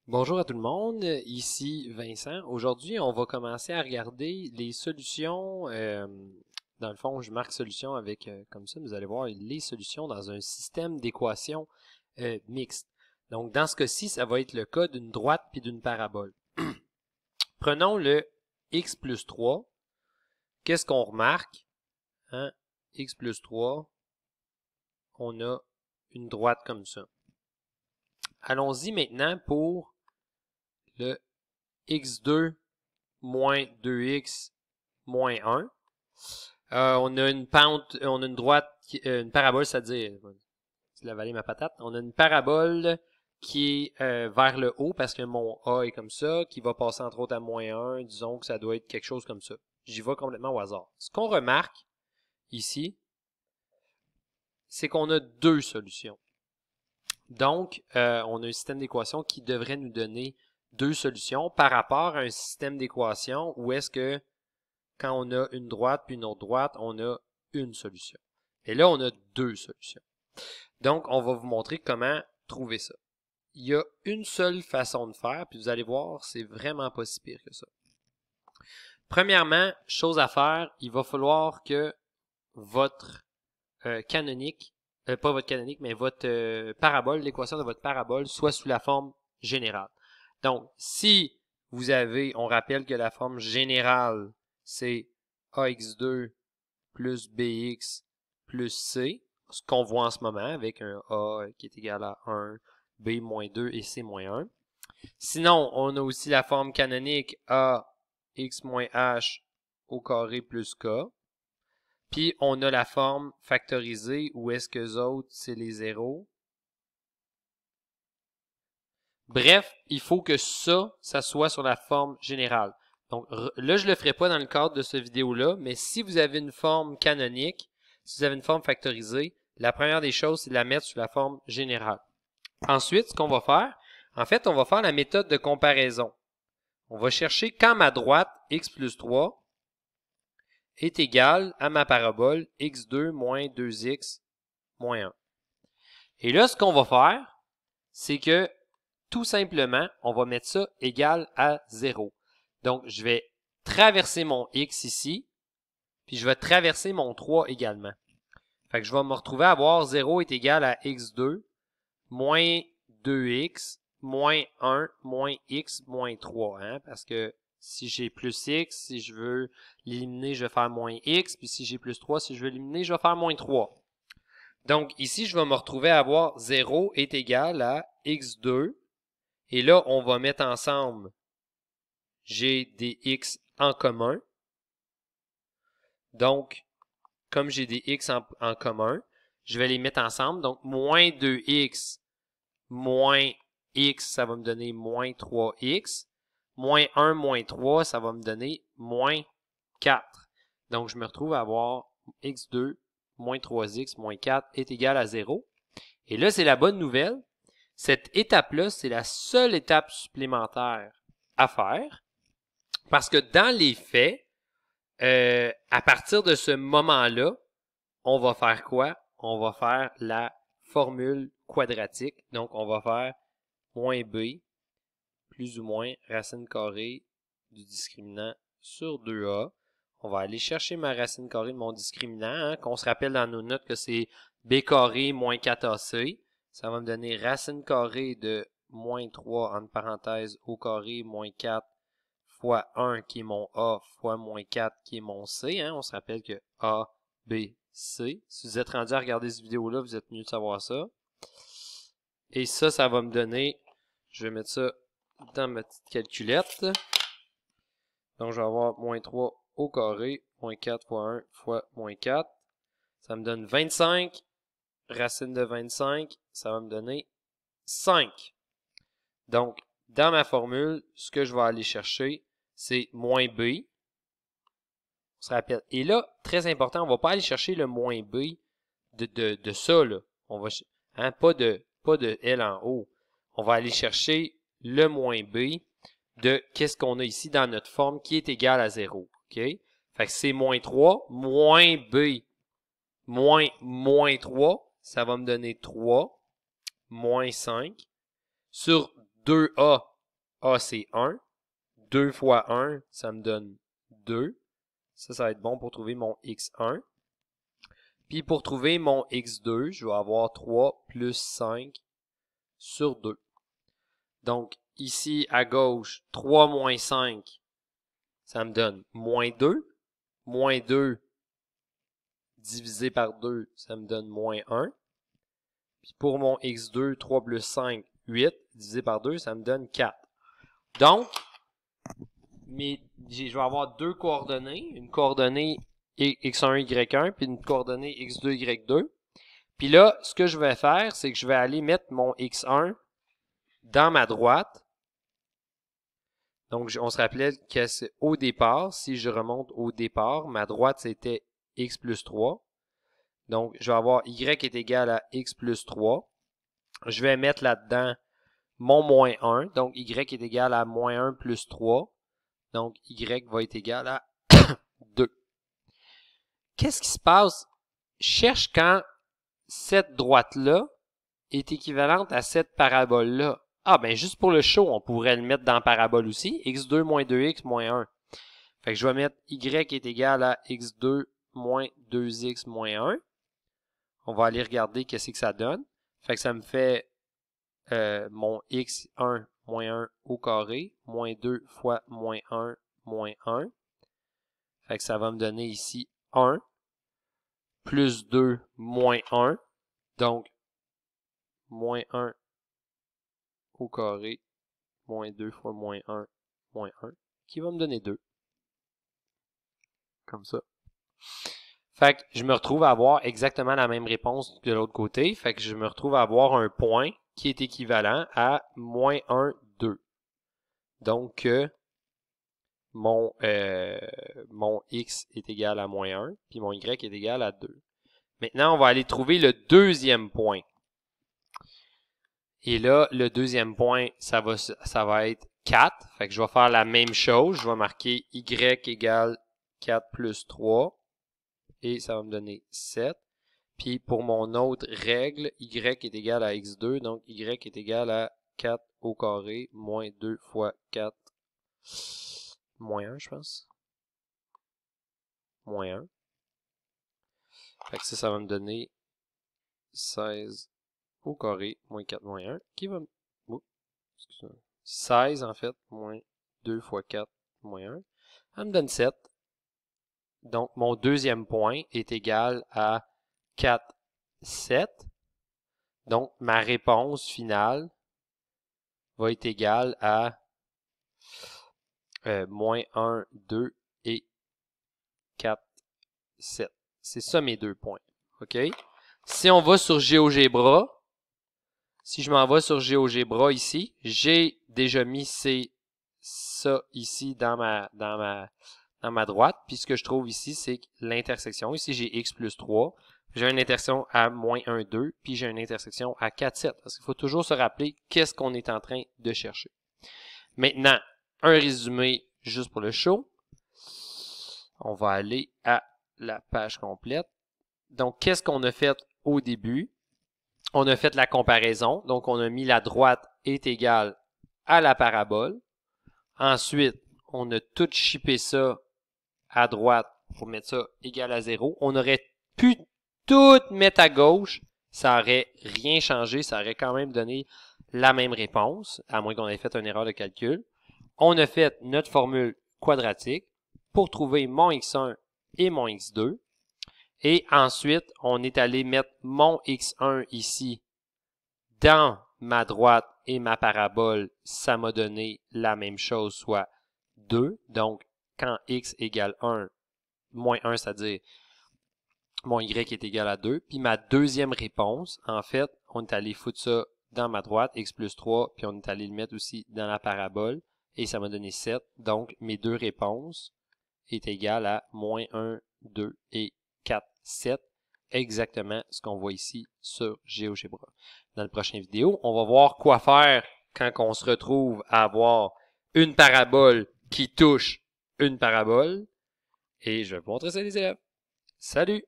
Bonjour à tout le monde, ici Vincent. Aujourd'hui, on va commencer à regarder les solutions. Dans le fond, je marque solution avec, comme ça, vous allez voir les solutions dans un système d'équations mixte. Donc, dans ce cas-ci, ça va être le cas d'une droite puis d'une parabole. Prenons le x plus 3. Qu'est-ce qu'on remarque? Hein? X plus 3, on a une droite comme ça. Allons-y maintenant pour le x2 moins 2x moins 1. On a une pente, on a une droite, une parabole, c'est-à-dire, je vais avaler ma patate, on a une parabole qui est vers le haut parce que mon A est comme ça, qui va passer entre autres à moins 1, disons que ça doit être quelque chose comme ça. J'y vais complètement au hasard. Ce qu'on remarque ici, c'est qu'on a deux solutions. Donc, on a un système d'équations qui devrait nous donner deux solutions par rapport à un système d'équations où est-ce que quand on a une droite puis une autre droite, on a une solution. Et là, on a deux solutions. Donc, on va vous montrer comment trouver ça. Il y a une seule façon de faire, puis vous allez voir, c'est vraiment pas si pire que ça. Premièrement, chose à faire, il va falloir que votre canonique, pas votre canonique, mais votre parabole, l'équation de votre parabole, soit sous la forme générale. Donc, si vous avez, on rappelle que la forme générale, c'est ax2 plus bx plus c, ce qu'on voit en ce moment avec un a qui est égal à 1, b moins 2 et c moins 1. Sinon, on a aussi la forme canonique a x moins h au carré plus k. Puis, on a la forme factorisée où est-ce que les autres, c'est les zéros. Bref, il faut que ça soit sur la forme générale. Donc là, je ne le ferai pas dans le cadre de cette vidéo-là, mais si vous avez une forme canonique, si vous avez une forme factorisée, la première des choses, c'est de la mettre sous la forme générale. Ensuite, ce qu'on va faire, en fait, on va faire la méthode de comparaison. On va chercher quand ma droite, x plus 3, est égale à ma parabole x2 moins 2x moins 1. Et là, ce qu'on va faire, c'est que tout simplement, on va mettre ça égal à 0. Donc, je vais traverser mon x ici, puis je vais traverser mon 3 également. Fait que je vais me retrouver à avoir 0 est égal à x2 moins 2x moins 1 moins x moins 3. Hein? Parce que si j'ai plus x, si je veux l'éliminer, je vais faire moins x. Puis si j'ai plus 3, si je veux l'éliminer, je vais faire moins 3. Donc ici, je vais me retrouver à avoir 0 est égal à x2. Et là, on va mettre ensemble, j'ai des x en commun. Donc, comme j'ai des x en commun, je vais les mettre ensemble. Donc, moins 2x moins x, ça va me donner moins 3x. Moins 1 moins 3, ça va me donner moins 4. Donc, je me retrouve à avoir x2 moins 3x moins 4 est égal à 0. Et là, c'est la bonne nouvelle. Cette étape-là, c'est la seule étape supplémentaire à faire parce que dans les faits, à partir de ce moment-là, on va faire quoi? On va faire la formule quadratique. Donc, on va faire moins b plus ou moins racine carrée du discriminant sur 2a. On va aller chercher ma racine carrée de mon discriminant, hein, qu'on se rappelle dans nos notes que c'est b carré moins 4ac. Ça va me donner racine carrée de moins 3, entre parenthèses, au carré, moins 4, fois 1 qui est mon A, fois moins 4 qui est mon C. Hein. On se rappelle que A, B, C. Si vous êtes rendu à regarder cette vidéo-là, vous êtes mieux de savoir ça. Et ça va me donner, je vais mettre ça dans ma petite calculette. Donc, je vais avoir moins 3 au carré, moins 4 fois 1 fois moins 4. Ça me donne 25. Racine de 25, ça va me donner 5. Donc, dans ma formule, ce que je vais aller chercher, c'est moins b. On se rappelle. Et là, très important, on ne va pas aller chercher le moins b de ça, là. On va, hein, pas de L en haut. On va aller chercher le moins b de qu'est-ce qu'on a ici dans notre forme qui est égal à 0. OK? Fait que c'est moins 3, moins b, moins 3. Ça va me donner 3, moins 5, sur 2a. A, c'est 1. 2 fois 1, ça me donne 2. Ça va être bon pour trouver mon x1. Puis pour trouver mon x2, je vais avoir 3 plus 5 sur 2. Donc ici à gauche, 3 moins 5, ça me donne moins 2. Moins 2 divisé par 2, ça me donne moins 1. Puis pour mon x2, 3 plus 5, 8, divisé par 2, ça me donne 4. Donc, je vais avoir deux coordonnées, une coordonnée x1, y1, puis une coordonnée x2, y2. Puis là, ce que je vais faire, c'est que je vais aller mettre mon x1 dans ma droite. Donc, on se rappelait qu'au départ, si je remonte au départ, ma droite, c'était x plus 3. Donc, je vais avoir y est égal à x plus 3. Je vais mettre là-dedans mon moins 1. Donc, y est égal à moins 1 plus 3. Donc, y va être égal à 2. Qu'est-ce qui se passe? Cherche quand cette droite-là est équivalente à cette parabole-là. Ah, ben juste pour le show, on pourrait le mettre dans la parabole aussi. x2 moins 2x moins 1. Fait que je vais mettre y est égal à x2 moins 2x moins 1. On va aller regarder qu'est-ce que ça donne. Fait que ça me fait mon x1 moins 1 au carré, moins 2 fois moins 1, moins 1. Fait que ça va me donner ici 1, plus 2, moins 1. Donc, moins 1 au carré, moins 2 fois moins 1, qui va me donner 2. Comme ça. Fait que je me retrouve à avoir exactement la même réponse de l'autre côté. Fait que je me retrouve à avoir un point qui est équivalent à moins 1, 2. Donc, mon x est égal à moins 1, puis mon y est égal à 2. Maintenant, on va aller trouver le deuxième point. Et là, le deuxième point, ça va être 4. Fait que je vais faire la même chose. Je vais marquer y égale 4 plus 3. Et ça va me donner 7. Puis pour mon autre règle, y est égal à x2. Donc y est égal à 4 au carré moins 2 fois 4 moins 1, je pense. Moins 1. Fait que ça va me donner 16 au carré moins 4 moins 1 qui va me... 16 en fait, moins 2 fois 4 moins 1. Ça me donne 7. Donc, mon deuxième point est égal à 4, 7. Donc, ma réponse finale va être égale à moins 1, 2 et 4, 7. C'est ça mes deux points. OK? Si on va sur GeoGebra, si je m'en vais sur GeoGebra ici, j'ai déjà mis ça ici dans ma droite. Puis ce que je trouve ici, c'est l'intersection. Ici, j'ai x plus 3. J'ai une intersection à moins 1, 2. Puis j'ai une intersection à 4, 7. Parce qu'il faut toujours se rappeler qu'est-ce qu'on est en train de chercher. Maintenant, un résumé juste pour le show. On va aller à la page complète. Donc, qu'est-ce qu'on a fait au début? On a fait la comparaison. Donc, on a mis la droite est égale à la parabole. Ensuite, on a tout chippé ça à droite pour mettre ça égal à 0. On aurait pu tout mettre à gauche. Ça aurait rien changé. Ça aurait quand même donné la même réponse, à moins qu'on ait fait une erreur de calcul. On a fait notre formule quadratique pour trouver mon x1 et mon x2. Et ensuite, on est allé mettre mon x1 ici dans ma droite et ma parabole. Ça m'a donné la même chose, soit 2. Donc, quand x égale 1, moins 1, c'est-à-dire mon y est égal à 2. Puis ma deuxième réponse, en fait, on est allé foutre ça dans ma droite, x plus 3, puis on est allé le mettre aussi dans la parabole. Et ça m'a donné 7. Donc, mes deux réponses est égale à moins 1, 2 et 4, 7. Exactement ce qu'on voit ici sur GeoGebra. Dans la prochaine vidéo, on va voir quoi faire quand on se retrouve à avoir une parabole qui touche une parabole. Et je vais vous montrer ça les élèves. Salut!